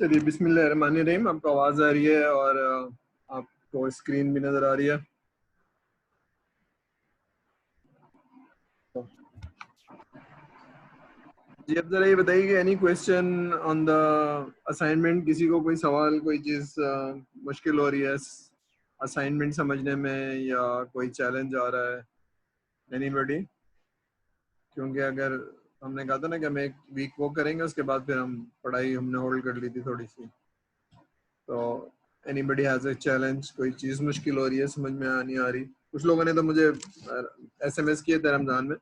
चलिए बिस्मिल्लाहिर्रहमानिर्रहीम। आपको आवाज़ आ रही है और आपको स्क्रीन भी नज़र आ रही है। जी, अब ज़रा ये बताइए कि any question on the assignment? किसी को कोई सवाल, कोई चीज़ मुश्किल हो रही है असाइनमेंट समझने में, या कोई चैलेंज आ रहा है? एनीबॉडी? क्योंकि अगर हमने कहा था ना कि हम एक वीक वो करेंगे, उसके बाद फिर हम पढ़ाई हमने होल्ड कर ली थी थोड़ी सी। तो एनीबॉडी हैज़ अ चैलेंज? कोई चीज़ मुश्किल हो रही है, समझ में नहीं आ रही? कुछ लोगों ने तो मुझे SMS किए थे रमज़ान में,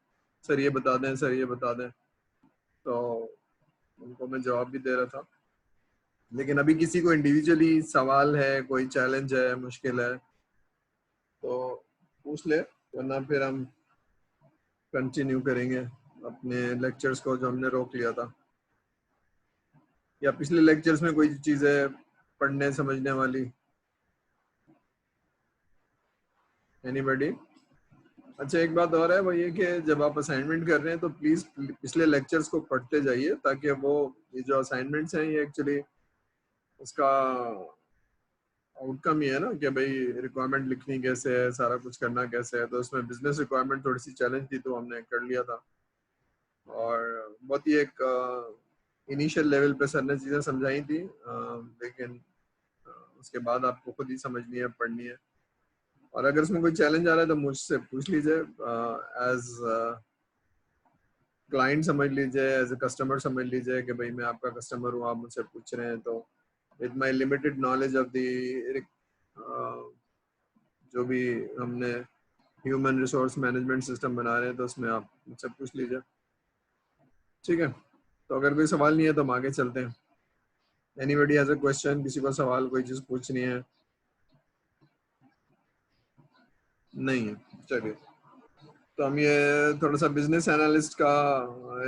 सर ये बता दें, सर ये बता दें, तो उनको मैं जवाब भी दे रहा था। लेकिन अभी किसी को इंडिविजुअली सवाल है, कोई चैलेंज है, मुश्किल है, तो पूछ ले, वरना फिर हम कंटिन्यू करेंगे अपने लेक्चर्स को जो हमने रोक लिया था। या पिछले लेक्चर्स में कोई चीज़ है पढ़ने समझने वाली? एनीबॉडी? अच्छा, एक बात और है, वो ये कि जब आप असाइनमेंट कर रहे हैं तो प्लीज़ पिछले लेक्चर्स को पढ़ते जाइए, ताकि वो ये जो असाइनमेंट्स हैं ये एक्चुअली उसका आउटकम ही है ना कि भाई रिक्वायरमेंट लिखनी कैसे है, सारा कुछ करना कैसे है। तो उसमें बिजनेस रिक्वायरमेंट थोड़ी सी चैलेंज थी, तो हमने कर लिया था, और बहुत ही एक इनिशियल लेवल पे सर ने चीज़ें समझाई थी, लेकिन उसके बाद आपको खुद ही समझनी है, पढ़नी है। और अगर उसमें कोई चैलेंज आ रहा है तो मुझसे पूछ लीजिए, एज क्लाइंट समझ लीजिए, एज ए कस्टमर समझ लीजिए कि भाई मैं आपका कस्टमर हूँ, आप मुझसे पूछ रहे हैं। तो with my limited knowledge of the जो भी हमने ह्यूमन रिसोर्स मैनेजमेंट सिस्टम बना रहे हैं, तो उसमें आप मुझसे पूछ लीजिए, ठीक है? तो अगर कोई सवाल नहीं है तो हम आगे चलते हैं। Anybody has a question? किसी को सवाल, कोई चीज़ पूछनी है? नहीं है? चलिए, तो हम ये थोड़ा सा बिजनेस एनालिस्ट का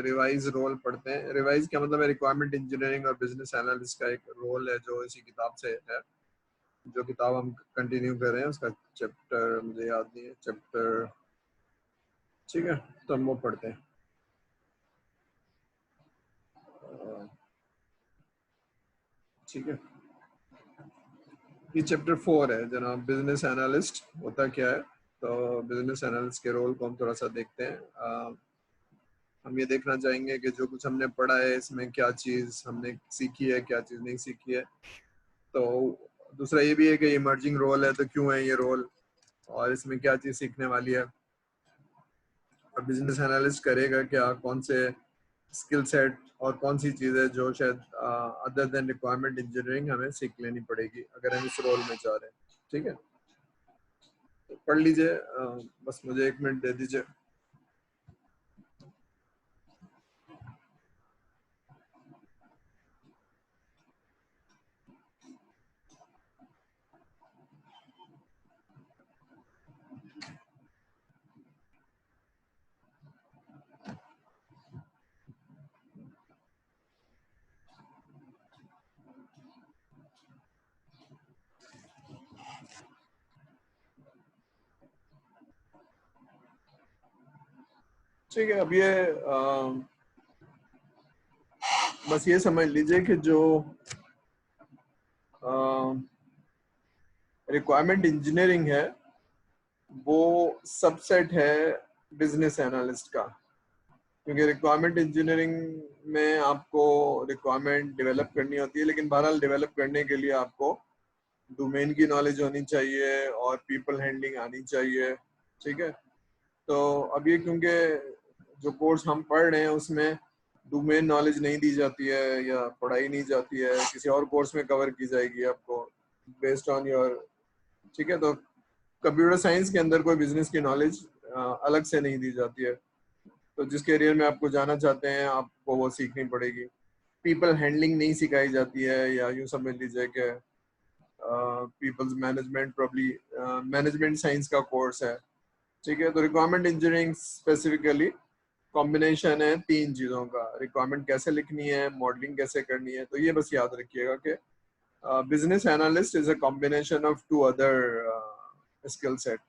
रिवाइज रोल पढ़ते हैं। रिवाइज क्या मतलब है? रिक्वायरमेंट इंजीनियरिंग और बिजनेस एनालिस्ट का एक रोल है जो इसी किताब से है। जो किताब हम कंटिन्यू कर रहे हैं उसका चैप्टर मुझे याद नहीं है, चैप्टर, ठीक है? तो हम वो पढ़ते हैं। ठीक है, ये चैप्टर 4 है जनाब। बिजनेस एनालिस्ट होता क्या है? तो बिजनेस एनालिस्ट के रोल को हम थोड़ा सा देखते हैं। हम ये देखना चाहेंगे कि जो कुछ हमने पढ़ा है इसमें क्या चीज़ हमने सीखी है, क्या चीज़ नहीं सीखी है। तो दूसरा ये भी है कि इमर्जिंग रोल है, तो क्यों है ये रोल, और इसमें क्या चीज़ सीखने वाली है, और बिजनेस एनालिस्ट करेगा क्या, कौन से स्किल सेट और कौन सी चीज़ है जो शायद अदर देन रिक्वायरमेंट इंजीनियरिंग हमें सीख लेनी पड़ेगी अगर हम इस रोल में जा रहे हैं। ठीक है, तो पढ़ लीजिए, बस मुझे 1 मिनट दे दीजिए। ठीक है, अब ये बस ये समझ लीजिए कि जो रिक्वायरमेंट इंजीनियरिंग है वो सबसेट है बिजनेस एनालिस्ट का। क्योंकि रिक्वायरमेंट इंजीनियरिंग में आपको रिक्वायरमेंट डेवलप करनी होती है, लेकिन बहरहाल डेवलप करने के लिए आपको डोमेन की नॉलेज होनी चाहिए और पीपल हैंडलिंग आनी चाहिए। ठीक है, तो अब ये क्योंकि जो कोर्स हम पढ़ रहे हैं उसमें डोमेन नॉलेज नहीं दी जाती है या पढ़ाई नहीं जाती है, किसी और कोर्स में कवर की जाएगी आपको बेस्ड ऑन योर। ठीक है, तो कंप्यूटर साइंस के अंदर कोई बिजनेस की नॉलेज अलग से नहीं दी जाती है। तो जिस कैरियर में आपको जाना चाहते हैं आपको वो सीखनी पड़ेगी। पीपल हैंडलिंग नहीं सिखाई जाती है, या यूँ समझ लीजिए कि peoples management probably management science का कोर्स है। ठीक है, तो रिक्वायरमेंट इंजीनियरिंग स्पेसिफिकली कॉम्बिनेशन है 3 चीज़ों का। रिक्वायरमेंट कैसे लिखनी है, मॉडलिंग कैसे करनी है। तो ये बस याद रखिएगा कि business analyst is a combination of 2 other skill set: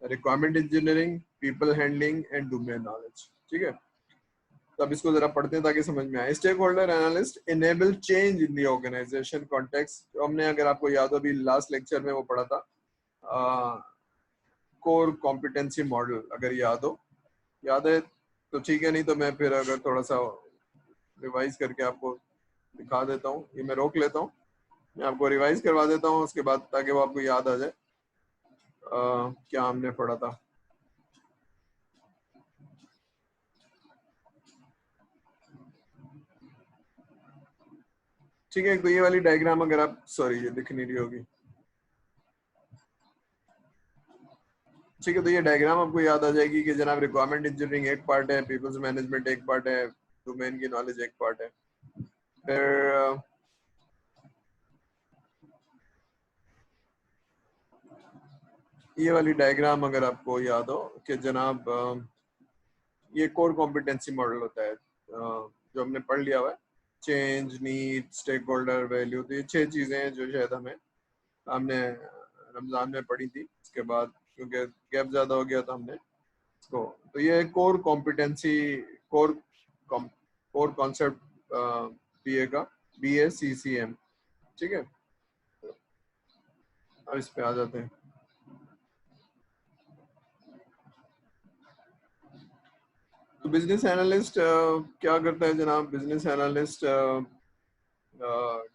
requirement engineering, people handling and domain knowledge. ठीक है, तो अब इसको जरा पढ़ते हैं ताकि समझ में आए। Stakeholder analyst enable change in the organisation context. हमने, अगर आपको याद हो, अभी लास्ट लेक्चर में वो पढ़ा था, कोर कॉम्पिटेंसी मॉडल, अगर याद है तो ठीक है, नहीं तो मैं फिर अगर थोड़ा सा रिवाइज करके आपको दिखा देता हूँ। ये मैं रोक लेता हूँ, मैं आपको रिवाइज करवा देता हूँ उसके बाद, ताकि वो आपको याद आ जाए क्या हमने पढ़ा था। ठीक है, तो ये वाली डायग्राम अगर आप, सॉरी ये दिख नहीं रही होगी, ठीक है, तो ये डायग्राम आपको याद आ जाएगी कि जनाब रिक्वायरमेंट इंजीनियरिंग एक पार्ट है, पीपल्स मैनेजमेंट एक पार्ट है, डोमेन की नॉलेज एक पार्ट है। फिर ये वाली डायग्राम अगर आपको याद हो कि जनाब ये कोर कॉम्पिटेंसी मॉडल होता है, जो हमने पढ़ लिया हुआ है, change, need, stakeholder, value. तो ये 6 चीजें हैं जो शायद हमने रमजान में पढ़ी थी। इसके बाद क्योंकि गैप ज्यादा हो गया था हमने इसको, तो ये core competency, core core concept BA का, BACCM। ठीक है, अब इस पे आ जाते हैं। तो बिजनेस एनालिस्ट क्या करता है जनाब? बिजनेस एनालिस्ट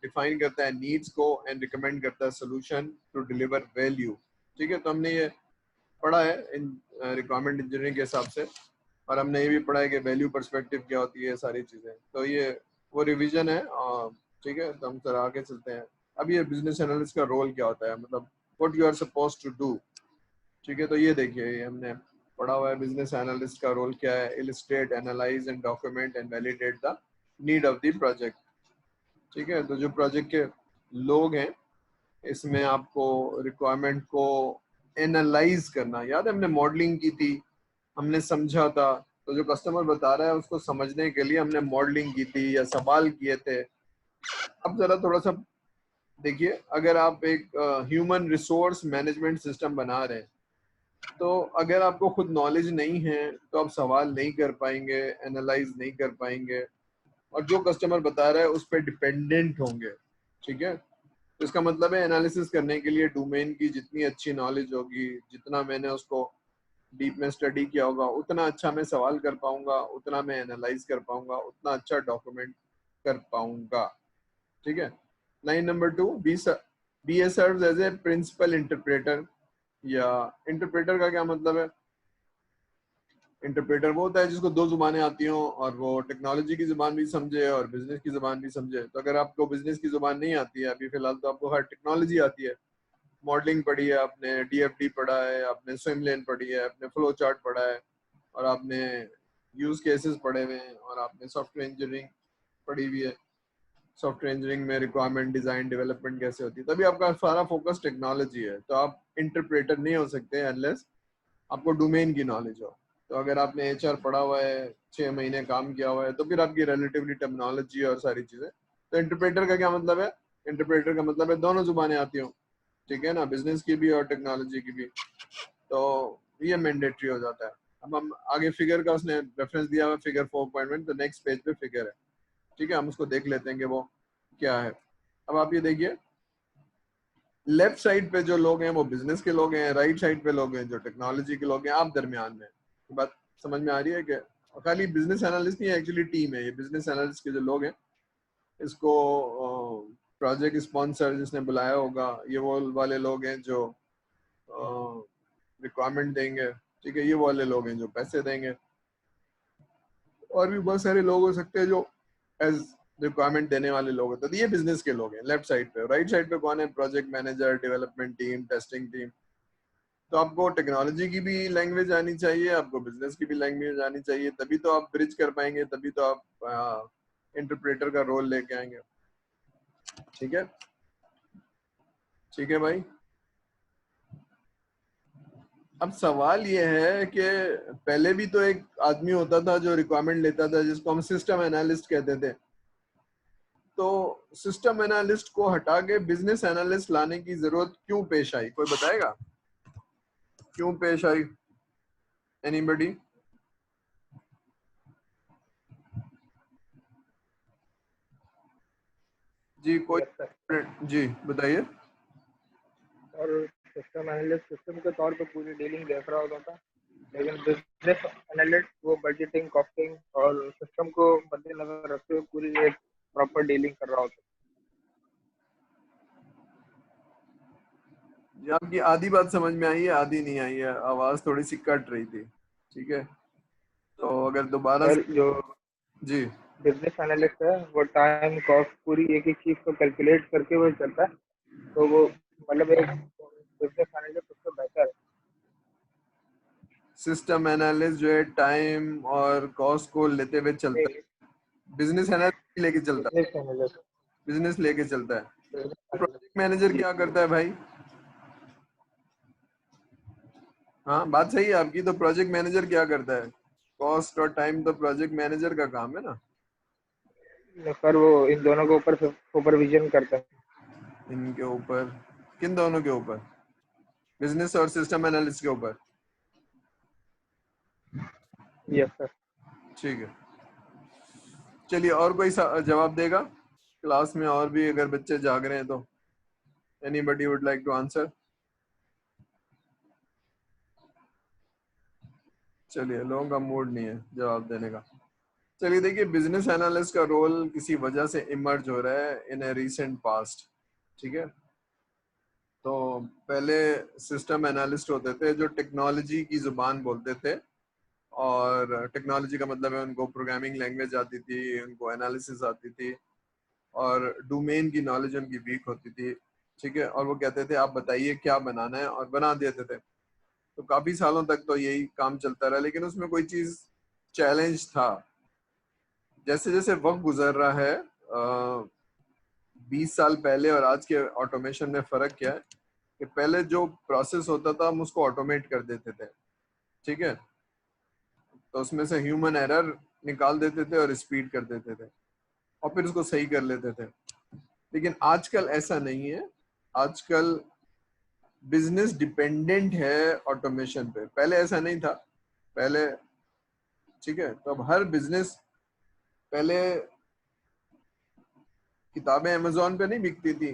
डिफाइन करता है नीड्स को एंड रिकमेंड करता है सोल्यूशन टू डिलीवर वैल्यू। ठीक है, तो हमने ये पढ़ा है इन रिक्वायरमेंट इंजीनियरिंग के हिसाब से, और हमने ये भी पढ़ा है कि वैल्यू पर्सपेक्टिव क्या होती है, सारी चीजें। तो ये वो रिवीजन है। ठीक है, तो हम सर आगे चलते हैं। अब ये बिजनेस एनालिस्ट का रोल क्या होता है, मतलब what you are supposed to do. ठीक है, तो ये देखिए, ये हमने पढ़ा हुआ है। बिजनेस एनालिस्ट का रोल क्या है? Illustrate, analyse and document and validate the need of the project. ठीक है, तो जो प्रोजेक्ट के लोग हैं, इसमें आपको रिक्वायरमेंट को एनालाइज करना, याद है हमने मॉडलिंग की थी, हमने समझा था। तो जो कस्टमर बता रहा है उसको समझने के लिए हमने मॉडलिंग की थी या सवाल किए थे। अब जरा थोड़ा सा देखिए, अगर आप एक ह्यूमन रिसोर्स मैनेजमेंट सिस्टम बना रहे हैं, तो अगर आपको खुद नॉलेज नहीं है तो आप सवाल नहीं कर पाएंगे, एनालाइज नहीं कर पाएंगे, और जो कस्टमर बता रहा है उस पर डिपेंडेंट होंगे। ठीक है, तो इसका मतलब है एनालिसिस करने के लिए डोमेन की जितनी अच्छी नॉलेज होगी, जितना मैंने उसको डीप में स्टडी किया होगा, उतना अच्छा मैं सवाल कर पाऊंगा, उतना मैं एनालाइज कर पाऊंगा, उतना अच्छा डॉक्यूमेंट कर पाऊंगा। ठीक है, line number 2, B A serves as a principal interpreter. या इंटरप्रेटर का क्या मतलब है? इंटरप्रेटर वो होता है जिसको दो जुबानें आती हों, और वो टेक्नोलॉजी की जुबान भी समझे और बिजनेस की जुबान भी समझे। तो अगर आपको बिजनेस की जुबान नहीं आती है अभी फिलहाल, तो आपको हर टेक्नोलॉजी आती है। मॉडलिंग पढ़ी है आपने, DFD पढ़ा है आपने, स्विमलेन पढ़ी है आपने, फ्लो चार्ट पढ़ा है, और आपने यूज केसेस पढ़े हुए हैं, और आपने सॉफ्टवेयर इंजीनियरिंग पढ़ी हुई है। सॉफ्टवेयर इंजीनियरिंग में रिक्वायरमेंट डिजाइन डेवलपमेंट कैसे होती है, तभी आपका सारा फोकस टेक्नोलॉजी है। तो आप इंटरप्रेटर नहीं हो सकते अनलेस आपको डोमेन की नॉलेज हो। तो अगर आपने HR पढ़ा हुआ है, 6 महीने काम किया हुआ है, तो फिर आपकी रिलेटिवली टर्मिनोलॉजी और सारी चीजें। तो इंटरप्रेटर का क्या मतलब है? इंटरप्रेटर का मतलब है दोनों जुबानें आती हो, ठीक है ना, बिजनेस की भी और टेक्नोलॉजी की भी। तो ये मैंडेटरी हो जाता है। अब हम आगे फिगर का उसने रेफरेंस दिया हुआ, फिगर 4.1, तो नेक्स्ट पेज पे फिगर है। ठीक है, हम उसको देख लेते हैं कि वो क्या है। अब आप ये देखिए, लेफ्ट साइड पे जो लोग हैं वो बिजनेस के लोग हैं, राइट साइड पे लोग हैं जो टेक्नोलॉजी के लोग हैं, आप दरमियान में। तो बात समझ में आ रही है कि खाली बिजनेस एनालिस्ट नहीं है, एक्चुअली टीम है ये। बिजनेस एनालिस्ट के जो लोग हैं, इसको प्रोजेक्ट स्पॉन्सर जिसने बुलाया होगा, ये वो वाले लोग हैं जो रिक्वायरमेंट देंगे। ठीक है, ये वो वाले लोग हैं जो पैसे देंगे। और भी बहुत सारे लोग हो सकते हैं जो एज रिक्वायरमेंट देने वाले लोग होते हैं। तो ये बिजनेस के लोग हैं लेफ्ट साइड पे। राइट साइड पे कौन है? Project manager, development team, testing team. तो आपको टेक्नोलॉजी की भी लैंग्वेज आनी चाहिए, आपको बिजनेस की भी लैंग्वेज आनी चाहिए, तभी तो आप ब्रिज कर पाएंगे, तभी तो आप इंटरप्रेटर का रोल लेके आएंगे। ठीक है, ठीक है भाई। अब सवाल ये है कि पहले भी तो एक आदमी होता था जो रिक्वायरमेंट लेता था, जिसको हम सिस्टम एनालिस्ट कहते थे। तो सिस्टम एनालिस्ट को हटा के बिजनेस एनालिस्ट लाने की जरूरत क्यों पेश आई? कोई बताएगा क्यों पेश आई? एनीबडी? जी कोई यस सर। जी बताइए। और सिस्टम एनालिस्ट सिस्टम के तौर पे पूरी डीलिंग देख रहा होता था, लेकिन बिजनेस एनालिस्ट वो बजटिंग, कॉस्टिंग और सिस्टम को मद्देनजर रखते हुए पूरी एक प्रॉपर डीलिंग कर रहा होता जी आपकी आधी बात समझ में आई है, आधी नहीं आई है, आवाज थोड़ी सी कट रही थी। ठीक है, तो अगर दोबारा है। से। सर जो जी बिजनेस एनालिस्ट है वो टाइम कॉस्ट पूरी एक एक चीज को कैलकुलेट करके वो चलता है, तो वो मतलब एक बिजनेस एनालिस्ट उससे बेहतर है। सिस्टम एनालिस्ट जो है टाइम और कॉस्ट को लेते हुए चलता है, बिजनेस एनालिस्ट लेके चलता है, बिजनेस एनालिस्ट बिजनेस लेके चलता है। बिजनेस प्रोजेक्ट मैनेजर एनालिस्ट क्या करता है भाई? हाँ बात सही है आपकी, तो प्रोजेक्ट मैनेजर क्या करता है? कॉस्ट और टाइम तो प्रोजेक्ट मैनेजर का काम है ना। सर वो इन दोनों के ऊपर सुपरविजन करता है। इनके ऊपर, किन दोनों के ऊपर? बिजनेस और सिस्टम एनालिस्ट के ऊपर। Yes sir. ठीक है, चलिए और कोई जवाब देगा क्लास में? और भी अगर बच्चे जाग रहे हैं तो anybody would like to answer? चलिए, लोगों का मूड नहीं है जवाब देने का। चलिए देखिए, बिजनेस एनालिस्ट का रोल किसी वजह से इमर्ज हो रहा है इन ए रीसेंट पास्ट। ठीक है, तो पहले सिस्टम एनालिस्ट होते थे जो टेक्नोलॉजी की जुबान बोलते थे, और टेक्नोलॉजी का मतलब है उनको प्रोग्रामिंग लैंग्वेज आती थी, उनको एनालिसिस आती थी, और डोमेन की नॉलेज उनकी वीक होती थी। ठीक है, और वो कहते थे आप बताइए क्या बनाना है, और बना देते थे। तो काफी सालों तक तो यही काम चलता रहा, लेकिन उसमें कोई चीज चैलेंज था। जैसे जैसे वक्त गुजर रहा है, 20 साल पहले और आज के ऑटोमेशन में फर्क क्या है कि पहले जो प्रोसेस होता था हम उसको ऑटोमेट कर देते थे। ठीक है, तो उसमें से ह्यूमन एरर निकाल देते थे और स्पीड कर देते थे, और फिर उसको सही कर लेते थे। लेकिन आजकल ऐसा नहीं है। आजकल बिजनेस डिपेंडेंट है ऑटोमेशन पे, पहले ऐसा नहीं था। पहले, ठीक है, तो अब हर बिजनेस, पहले किताबें अमेजोन पे नहीं बिकती थी।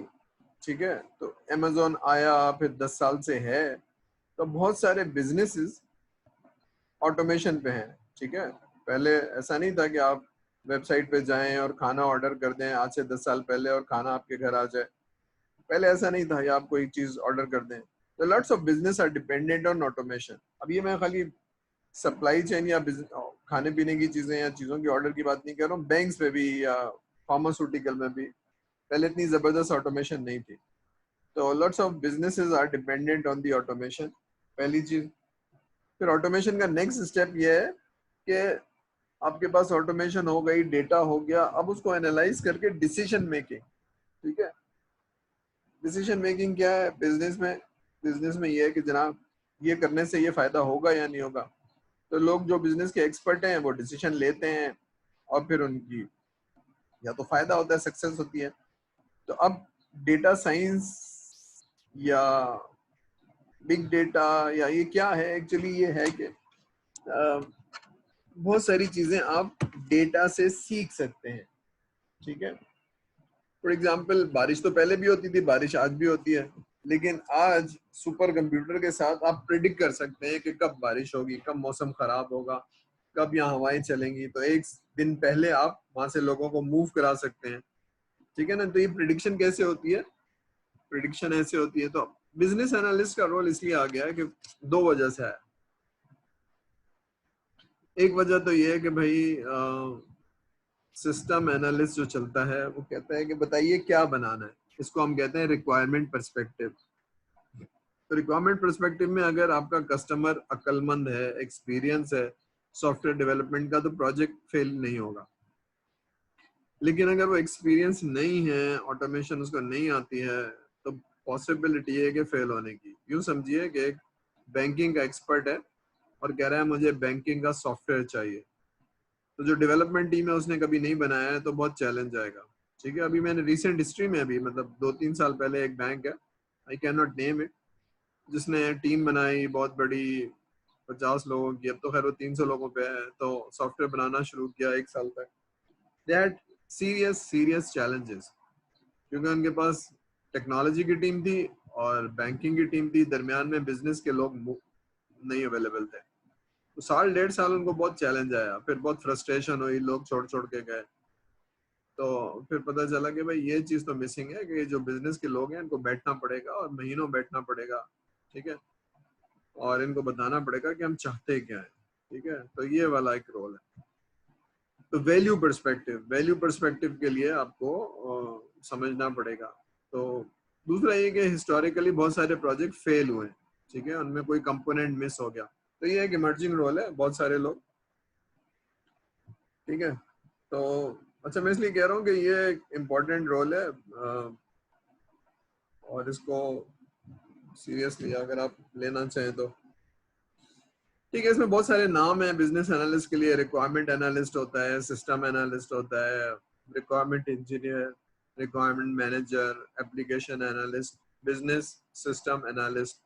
ठीक है, तो अमेजोन आया, फिर 10 साल से है, तो बहुत सारे बिजनेसेस ऑटोमेशन पे हैं। ठीक है, पहले ऐसा नहीं था कि आप वेबसाइट पे जाएं और खाना ऑर्डर कर दें आज से 10 साल पहले और खाना आपके घर आ जाए। पहले ऐसा नहीं था, या आप कोई चीज ऑर्डर कर दें। तो lots of business are dependent on automation. अब ये मैं खाली सप्लाई चेन या खाने पीने की चीजें या चीजों की ऑर्डर की बात नहीं कर रहा हूँ, बैंक्स में भी या फार्मास्यूटिकल में भी पहले इतनी जबरदस्त ऑटोमेशन नहीं थी। तो lots of businesses are dependent on the automation, पहली चीज। फिर ऑटोमेशन का नेक्स्ट स्टेप ये है कि आपके पास ऑटोमेशन हो गई, डेटा हो गया, अब उसको एनालाइज करके डिसीजन मेकिंग। ठीक है, डिसीजन मेकिंग क्या है बिजनेस में? बिजनेस में ये है कि जनाब ये करने से ये फायदा होगा या नहीं होगा। तो लोग जो बिजनेस के एक्सपर्ट हैं वो डिसीजन लेते हैं, और फिर उनकी या तो फायदा होता है, सक्सेस होती है। तो अब डेटा साइंस या बिग डेटा या ये क्या है एक्चुअली? ये है कि बहुत सारी चीजें आप डेटा से सीख सकते हैं। ठीक है, फॉर एग्जाम्पल बारिश तो पहले भी होती थी, बारिश आज भी होती है, लेकिन आज सुपर कंप्यूटर के साथ आप प्रिडिक्ट कर सकते हैं कि कब बारिश होगी, कब मौसम खराब होगा, कब यहाँ हवाएं चलेंगी। तो एक दिन पहले आप वहां से लोगों को मूव करा सकते हैं। ठीक है ना, तो ये प्रिडिक्शन कैसे होती है? प्रिडिक्शन ऐसे होती है। तो बिजनेस एनालिस्ट का रोल इसलिए आ गया है कि दो वजह से है। एक वजह तो ये है कि भाई सिस्टम एनालिस्ट जो चलता है वो कहता है कि बताइए क्या बनाना है। इसको हम कहते हैं रिक्वायरमेंट पर्सपेक्टिव। तो रिक्वायरमेंट पर्सपेक्टिव में अगर आपका कस्टमर अक्लमंद है, एक्सपीरियंस है सॉफ्टवेयर डेवलपमेंट का, तो प्रोजेक्ट फेल नहीं होगा। लेकिन अगर वो एक्सपीरियंस नहीं है, ऑटोमेशन उसको नहीं आती है, तो पॉसिबिलिटी है कि फेल होने की। यूं समझिए कि एक बैंकिंग का एक्सपर्ट है और कह रहा है मुझे बैंकिंग का सॉफ्टवेयर चाहिए, तो जो डेवलपमेंट टीम है उसने कभी नहीं बनाया है, तो बहुत चैलेंज आएगा। ठीक है, अभी मैंने रिसेंट हिस्ट्री में अभी मतलब 2-3 साल पहले एक बैंक है, I can not name it, जिसने टीम बनाई बहुत बड़ी, 50 लोगों की। अब तो खैर वो 300 लोगों पे है। तो सॉफ्टवेयर बनाना शुरू किया 1 साल तक। They had serious serious challenges. क्योंकि उनके पास टेक्नोलॉजी की टीम थी और बैंकिंग की टीम थी, दरमियान में बिजनेस के लोग नहीं अवेलेबल थे। तो साल 1.5 साल उनको बहुत चैलेंज आया, फिर बहुत फ्रस्ट्रेशन हुई, लोग छोड़ छोड़ के गए। तो फिर पता चला कि भाई ये चीज तो मिसिंग है कि जो बिजनेस के लोग हैं इनको बैठना पड़ेगा और महीनों बैठना पड़ेगा, ठीक है, और इनको बताना पड़ेगा कि हम चाहते क्या है, ठीक है। तो ये वाला एक रोल है। तो वैल्यू पर्सपेक्टिव के लिए आपको समझना पड़ेगा। तो दूसरा ये कि हिस्टोरिकली बहुत सारे प्रोजेक्ट फेल हुए, ठीक है, उनमें कोई कंपोनेंट मिस हो गया। तो ये एक इमर्जिंग रोल है, बहुत सारे लोग, ठीक है। तो अच्छा, मैं इसलिए कह रहा हूँ कि ये एक इम्पोर्टेंट रोल है और इसको सीरियसली अगर आप लेना चाहें तो ठीक है। इसमें बहुत सारे नाम हैं बिजनेस एनालिस्ट के लिए। रिक्वायरमेंट एनालिस्ट होता है, सिस्टम एनालिस्ट होता है, requirement engineer, requirement manager, application analyst, business system analyst.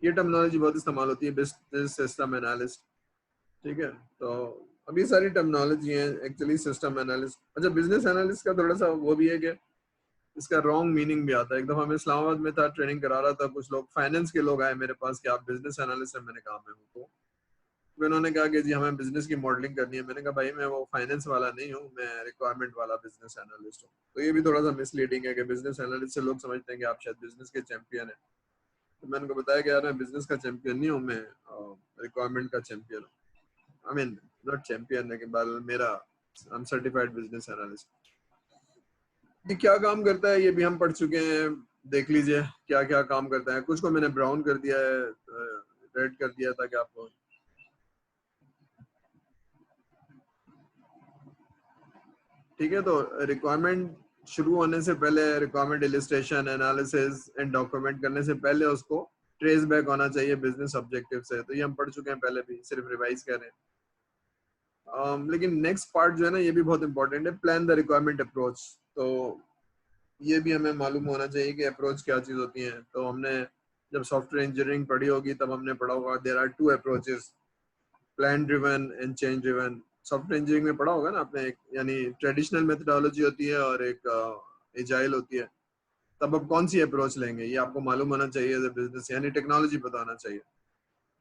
ये टर्मिनोलॉजी बहुत इस्तेमाल होती है, बिजनेस सिस्टम एनालिस्ट, ठीक है। तो अब ये सारी टर्मिनोलॉजी है एक्चुअली सिस्टम एनालिस्ट। अच्छा, बिजनेस एनालिस्ट का थोड़ा सा वो भी है कि इसका रॉन्ग मीनिंग भी आता है। एक दफा मैं इस्लामाबाद में था, ट्रेनिंग करा रहा था, कुछ लोग फाइनेंस के लोग आए मेरे पास कि आप बिजनेस एनालिस्ट हैं। मैंने कहा मैं हूँ। तो फिर उन्होंने कहा कि जी हमें बिजनेस की मॉडलिंग करनी है। मैंने कहा भाई मैं वो फाइनेंस वाला नहीं हूँ, मैं रिक्वायरमेंट वाला बिजनेस एनालिस्ट हूँ। तो ये भी थोड़ा सा मिसलीडिंग है कि बिजनेस एनालिस्ट से लोग समझते हैं कि आप शायद बिजनेस के चैंपियन है। तो मैंने उनको बताया कि यार मैं बिजनेस का चैंपियन नहीं हूँ, मैं रिक्वायरमेंट का चैंपियन हूँ। आई मीन नॉट चैंपियन, लेकिन मेरा I am certified business analyst. ये क्या काम करता है ये भी हम पढ़ चुके हैं, देख लीजिए क्या क्या काम करता है। कुछ को मैंने ब्राउन कर दिया है, रेड कर दिया था कि आपको, ठीक है। तो रिक्वायरमेंट शुरू होने से पहले, requirement illustration, analysis and document करने से पहले उसको ट्रेस बैक होना चाहिए बिजनेस ऑब्जेक्टिव से। तो ये हम पढ़ चुके हैं पहले भी, सिर्फ रिवाइज कर रहे हैं। लेकिन नेक्स्ट पार्ट जो है ना, ये भी बहुत इंपॉर्टेंट है, प्लान द रिक्वायरमेंट अप्रोच। तो ये भी हमें मालूम होना चाहिए कि अप्रोच क्या चीज होती है। तो हमने जब सॉफ्टवेयर इंजीनियरिंग पढ़ी होगी तब हमने पढ़ा होगा there are two approaches, plan driven and change driven. Software engineering में पढ़ा होगा ना आपने, एक यानी ट्रेडिशनल मेथडोलॉजी होती है और एक एजाइल होती है। तब अब कौन सी अप्रोच लेंगे ये आपको मालूम होना चाहिए एज ए बिजनेस, यानी टेक्नोलॉजी पता होना चाहिए।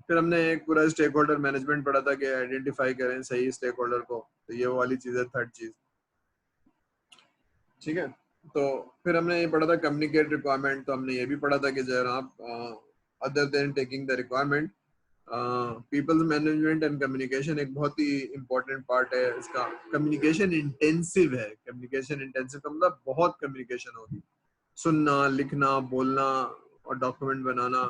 फिर हमने एक पूरा स्टेक होल्डर मैनेजमेंट पढ़ा था कि आइडेंटिफाई करें सही स्टेक होल्डर को। तो ये वाली चीज है, थर्ड चीज, ठीक है। तो फिर हमने ये पढ़ा था कम्युनिकेट रिक्वायरमेंट। तो हमने ये भी पढ़ा था कि जनाब other than taking the requirement, peoples management and communication एक बहुत ही इंपॉर्टेंट पार्ट है इसका। कम्युनिकेशन इंटेंसिव है। कम्युनिकेशन इंटेंसिव का मतलब बहुत कम्युनिकेशन होगी, सुनना, लिखना, बोलना और डॉक्यूमेंट बनाना।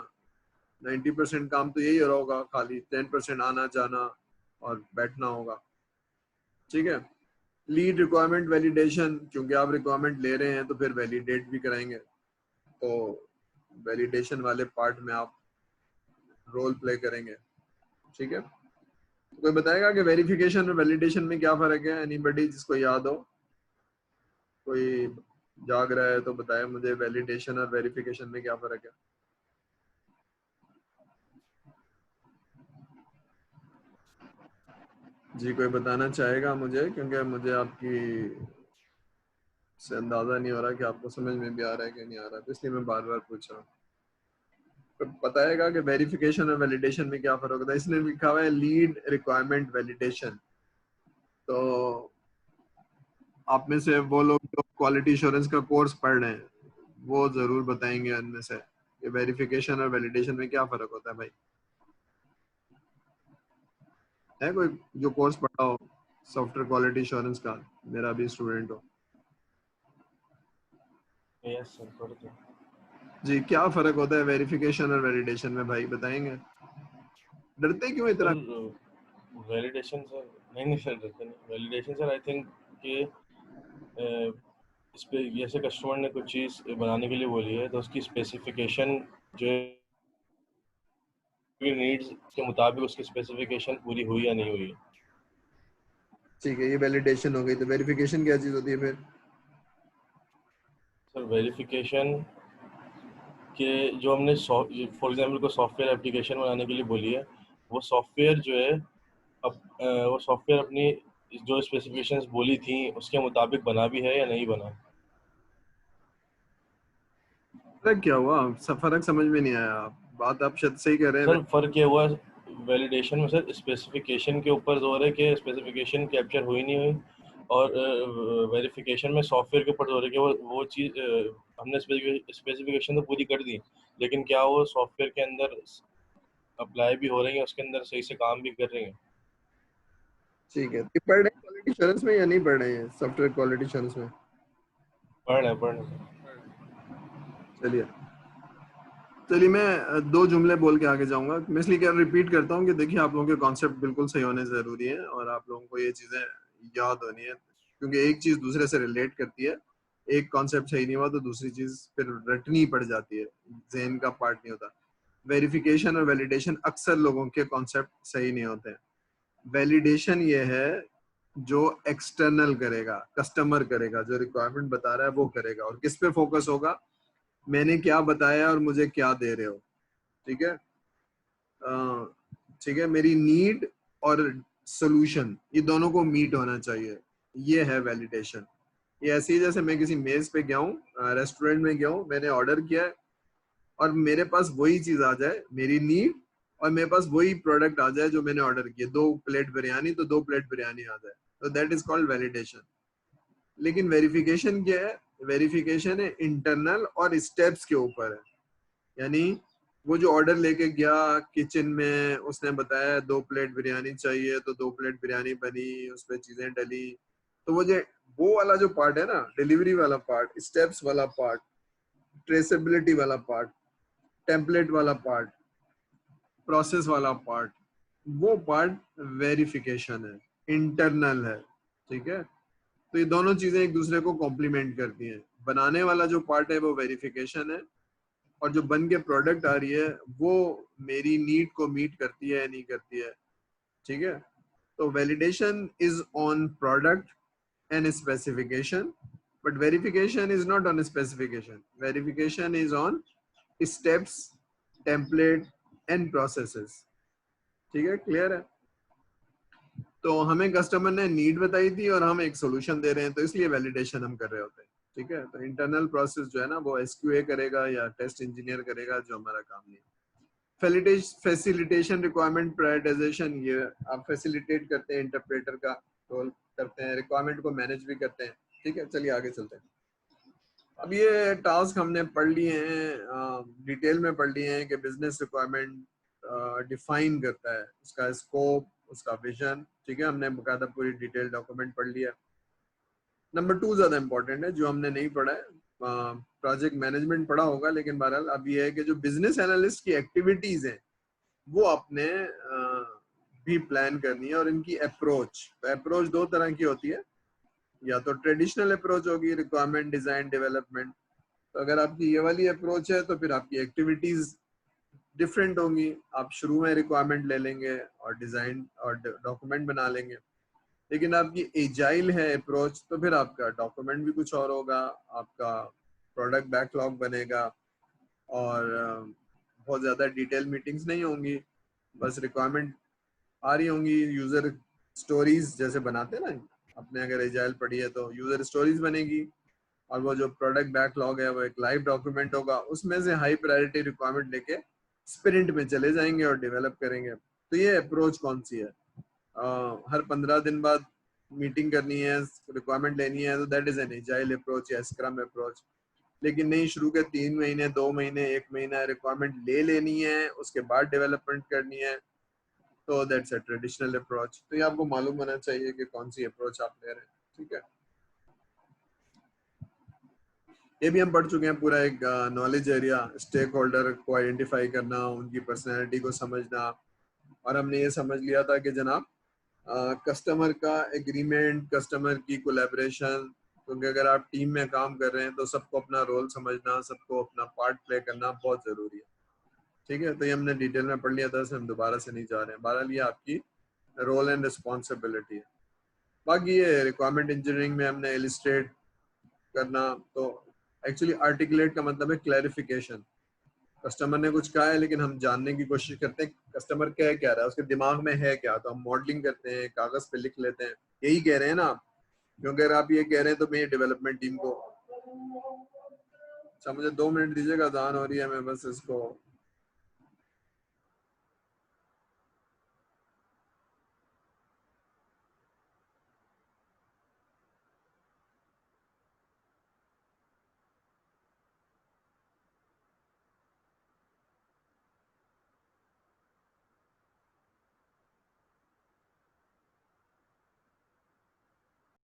90% काम तो यही हो रहा होगा, खाली 10% आना जाना और बैठना होगा, ठीक है। लीड रिक्वायरमेंट वैलिडेशन, क्योंकि आप रिक्वायरमेंट ले रहे हैं तो फिर वैलिडेट भी कराएंगे। तो वैलिडेशन वाले पार्ट में आप रोल प्ले करेंगे, ठीक है। कोई बताएगा कि वेरिफिकेशन और वैलिडेशन में क्या फर्क है? एनीबॉडी जिसको याद हो, कोई जाग रहा है तो बताए मुझे, वैलिडेशन और वेरिफिकेशन में क्या फर्क है? जी कोई बताना चाहेगा मुझे, क्योंकि मुझे आपकी से अंदाजा नहीं हो रहा कि आपको समझ में भी आ रहा है कि नहीं आ रहा, तो इसलिए मैं बार बार पूछ रहा हूँ। तो बताएगा कि वेरिफिकेशन और वैलिडेशन में क्या फर्क होता है? इसलिए लिखा हुआ है लीड रिक्वायरमेंट वैलिडेशन। तो आप में से वो लोग जो क्वालिटी एश्योरेंस का कोर्स पढ़ रहे हैं वो जरूर बताएंगे उनमें से कि वेरिफिकेशन और वैलिडेशन में क्या फर्क होता है। भाई है कोई जो कोर्स पढ़ा हो सॉफ्टवेयर क्वालिटी एश्योरेंस का, मेरा भी स्टूडेंट हो? यस सर, पढ़ते हैं। जी क्या फर्क होता है वेरिफिकेशन और वैलिडेशन में, भाई बताएंगे? डरते क्यों इतना? सर वैलिडेशन सर, नहीं सर डरते नहीं। वैलिडेशन सर आई थिंक कि इस पे जैसे कस्टमर ने कुछ चीज़ बनाने के लिए बोली है तो उसकी स्पेसिफिकेशन जो नीड्स के मुताबिक उसकी स्पेसिफिकेशन पूरी हुई या नहीं हुई। ठीक है, ये वैलिडेशन हो गई। तो वेरिफिकेशन क्या चीज होती है फिर? सर वेरिफिकेशन कि जो हमने फॉर एग्जांपल को सॉफ्टवेयर एप्लीकेशन बनाने के लिए बोली है, वो सॉफ्टवेयर जो है वो सॉफ्टवेयर अपनी जो स्पेसिफिकेशंस बोली थी उसके मुताबिक बना भी है या नहीं बना। फर्क क्या हुआ? सब फर्क समझ में नहीं आया। बात आप शायद सही कह रहे हैं। सर फर्क ये हुआ वैलिडेशन में सर, स्पेसिफिकेशन के ऊपर जोर है कि स्पेसिफिकेशन कैप्चर हुई नहीं हुई, और वेरिफिकेशन में सॉफ्टवेयर के ऊपर जोर है कि वो चीज़ हमने स्पेसिफिकेशन तो पूरी कर दी, लेकिन क्या वो सॉफ्टवेयर के अंदर अप्लाई भी हो रही है, उसके अंदर सही से काम भी कर रही है। ठीक है, ये पढ़ रहे हैं क्वालिटी एश्योरेंस में या नहीं पढ़ रहे हैं सॉफ्टवेयर क्वालिटी एश्योरेंस में? पढ़ रहे हैं सर। चलिए चलिए, मैं दो जुमले बोल के आगे जाऊंगा। मैं इसलिए क्या रिपीट करता हूँ कि देखिए, आप लोगों के कॉन्सेप्ट बिल्कुल सही होने जरूरी है और आप लोगों को ये चीजें याद होनी है, क्योंकि एक चीज दूसरे से रिलेट करती है। एक कॉन्सेप्ट सही नहीं हुआ तो दूसरी चीज फिर रटनी पड़ जाती है, जहन का पार्ट नहीं होता। वेरिफिकेशन और वैलिडेशन अक्सर लोगों के कॉन्सेप्ट सही नहीं होते हैं। वैलिडेशन ये है जो एक्सटर्नल करेगा, कस्टमर करेगा, जो रिक्वायरमेंट बता रहा है वो करेगा, और किस पे फोकस होगा? मैंने क्या बताया और मुझे क्या दे रहे हो। ठीक है, ठीक है, मेरी नीड और सोल्यूशन ये दोनों को मीट होना चाहिए, ये है वैलिडेशन। ये ऐसे ही जैसे मैं किसी मेज पे गया हूँ, रेस्टोरेंट में गया हूँ, मैंने ऑर्डर किया है और मेरे पास वही चीज आ जाए, मेरी नीड, और मेरे पास वही प्रोडक्ट आ जाए जो मैंने ऑर्डर किया, 2 प्लेट बिरयानी, तो 2 प्लेट बिरयानी आ जाए, तो दैट इज कॉल्ड वैलिडेशन। लेकिन वेरिफिकेशन क्या है? वेरिफिकेशन है इंटरनल और स्टेप्स के ऊपर है। यानी वो जो ऑर्डर लेके गया किचन में, उसने बताया 2 प्लेट बिरयानी चाहिए, तो 2 प्लेट बिरयानी बनी, उस पर चीजें डली, तो वो वाला जो पार्ट है ना, डिलीवरी वाला पार्ट, स्टेप्स वाला पार्ट, ट्रेसेबिलिटी वाला पार्ट, टेम्पलेट वाला पार्ट, प्रोसेस वाला पार्ट, वो पार्ट वेरिफिकेशन है, इंटरनल है। ठीक है, तो ये दोनों चीजें एक दूसरे को कॉम्प्लीमेंट करती हैं। बनाने वाला जो पार्ट है वो वेरिफिकेशन है, और जो बन के प्रोडक्ट आ रही है वो मेरी नीड को मीट करती है या नहीं करती है। ठीक है, तो validation is on product and specification, but verification is not on specification, verification is on steps, template and processes. ठीक है, क्लियर है? तो हमें कस्टमर ने नीड बताई थी और हम एक सोल्यूशन दे रहे हैं, तो इसलिए वैलिडेशन हम कर रहे होते हैं। ठीक है, तो इंटरनल प्रोसेस जो है ना, वो एसक्यूए करेगा या टेस्ट इंजीनियर करेगा, जो हमारा काम नहीं है। फैसिलिटेशन, रिक्वायरमेंट प्रायोरिटाइजेशन, ये आप फैसिलिटेट करते हैं, इंटरप्रेटर का रोल करते हैं, रिक्वायरमेंट को मैनेज भी करते हैं। ठीक है, चलिए आगे चलते हैं। अब ये टास्क हमने पढ़ लिए हैं, डिटेल में पढ़ लिए हैं कि बिजनेस रिक्वायरमेंट डिफाइन करता है, उसका स्कोप, उसका विजन। ठीक है, हमने बकायदा पूरी डिटेल डॉक्यूमेंट पढ़ लिया। नंबर 2 ज्यादा इंपॉर्टेंट है, जो हमने नहीं पढ़ा है। प्रोजेक्ट मैनेजमेंट पढ़ा होगा, लेकिन बहरहाल अब ये है कि जो बिजनेस एनालिस्ट की एक्टिविटीज हैं वो आपने भी प्लान करनी है, और इनकी अप्रोच, तो अप्रोच 2 तरह की होती है। या तो ट्रेडिशनल अप्रोच होगी, रिक्वायरमेंट डिजाइन डेवलपमेंट, तो अगर आपकी ये वाली अप्रोच है तो फिर आपकी एक्टिविटीज डिफरेंट होंगी। आप शुरू में रिक्वायरमेंट ले लेंगे और डिजाइन और डॉक्यूमेंट बना लेंगे। लेकिन आपकी एजाइल है अप्रोच, तो फिर आपका डॉक्यूमेंट भी कुछ और होगा, आपका प्रोडक्ट बैकलॉग बनेगा, और बहुत ज्यादा डिटेल मीटिंग्स नहीं होंगी, बस रिक्वायरमेंट आ रही होंगी, यूजर स्टोरीज जैसे बनाते हैं ना, अपने अगर एजाइल पढ़ी है तो यूजर स्टोरीज बनेगी, और वो जो प्रोडक्ट बैकलॉग है वो एक लाइव डॉक्यूमेंट होगा, उसमें से हाई प्रायोरिटी रिक्वायरमेंट लेके स्प्रिंट में चले जाएंगे और डेवलप करेंगे। तो ये अप्रोच कौन सी है? हर 15 दिन बाद मीटिंग करनी है, रिक्वायरमेंट लेनी है, तो that is an agile approach या स्क्रम अप्रोच। लेकिन नहीं, शुरू के 3 महीने, 2 महीने, 1 महीना रिक्वायरमेंट ले लेनी है, उसके बाद डेवलपमेंट करनी है, तो दैट्स अ ट्रेडिशनल अप्रोच। तो ये आपको मालूम होना चाहिए कि कौन सी अप्रोच आप ले रहे हैं। ठीक है, ये भी हम पढ़ चुके हैं, पूरा एक नॉलेज एरिया, स्टेक होल्डर को आइडेंटिफाई करना, उनकी पर्सनैलिटी को समझना, और हमने ये समझ लिया था कि जनाब कस्टमर का एग्रीमेंट, कस्टमर की कोलैबोरेशन, क्योंकि अगर आप टीम में काम कर रहे हैं तो सबको अपना रोल समझना, सबको अपना पार्ट प्ले करना बहुत जरूरी है। ठीक है, तो ये हमने डिटेल में पढ़ लिया था, हम दोबारा से नहीं जा रहे हैं। बहरहाल ये आपकी रोल एंड रिस्पॉन्सिबिलिटी है। बाकी ये रिक्वायरमेंट इंजीनियरिंग में हमने इलिस्ट्रेट करना, तो एक्चुअली आर्टिकुलेट का मतलब है क्लैरिफिकेशन। कस्टमर ने कुछ कहा है, लेकिन हम जानने की कोशिश करते हैं कस्टमर क्या रहा है, उसके दिमाग में है क्या, तो हम मॉडलिंग करते हैं, कागज पे लिख लेते हैं। यही कह रहे हैं ना आप? क्योंकि अगर आप ये कह रहे हैं तो मैं डेवलपमेंट टीम को अच्छा मुझे 2 मिनट दीजिएगा, अजान हो रही है, मैं बस इसको